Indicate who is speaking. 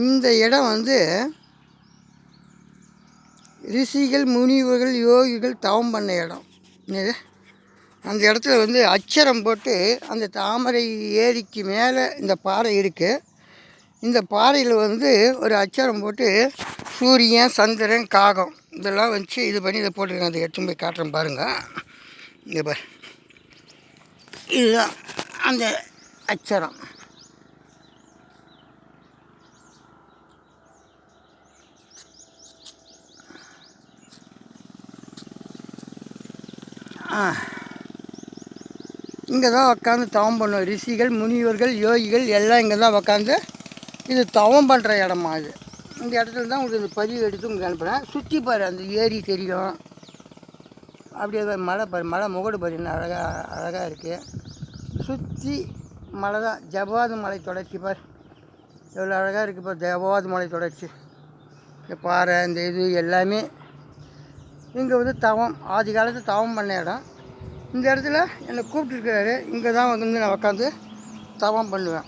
Speaker 1: இந்த இடம் வந்து ரிஷிகள் முனிவர்கள் யோகிகள் தவம் பண்ண இடம். இது அந்த இடத்துல வந்து அச்சரம் போட்டு அந்த தாமரை ஏரிக்கு மேலே இந்த பாறை இருக்குது. இந்த பாறையில் வந்து ஒரு அச்சரம் போட்டு சூரியன் சந்திரன் காகம் இதெல்லாம் வச்சு இது பண்ணி இதை போட்டுருக்கேன். அதை எடுத்து போய் காட்டுறேன் பாருங்கள். இங்கே பாரு, இதுதான் அந்த அச்சரம். இங்கே தான் உக்காந்து தவம் பண்ணுவோம். ரிஷிகள் முனிவர்கள் யோகிகள் எல்லாம் இங்கே தான் உக்காந்து இது தவம் பண்ணுற இடமா. இது இந்த இடத்துல தான் உங்களுக்கு இந்த பதிவு எடுத்து உங்களுக்கு அனுப்புகிறேன். சுற்றி பாரு, அந்த ஏரி தெரியும். அப்படியே மலை பாரு, மலை முகடு பாரு, என்ன அழகாக இருக்குது. சுற்றி மலை தான். ஜவ்வாது மலை தொடர்ச்சி பாரு, எவ்வளோ அழகாக இருக்குது பாரு. ஜவ்வாது மலை தொடர்ச்சி, இந்த பாறை, இந்த இது எல்லாமே இங்கே வந்து தவம், ஆதி காலத்தில் தவம் பண்ண இடம். இந்த இடத்துல என்னை கூப்பிட்டுருக்கிறாரு. இங்கே தான் வந்து நான் உட்காந்து தவம் பண்ணுவேன்.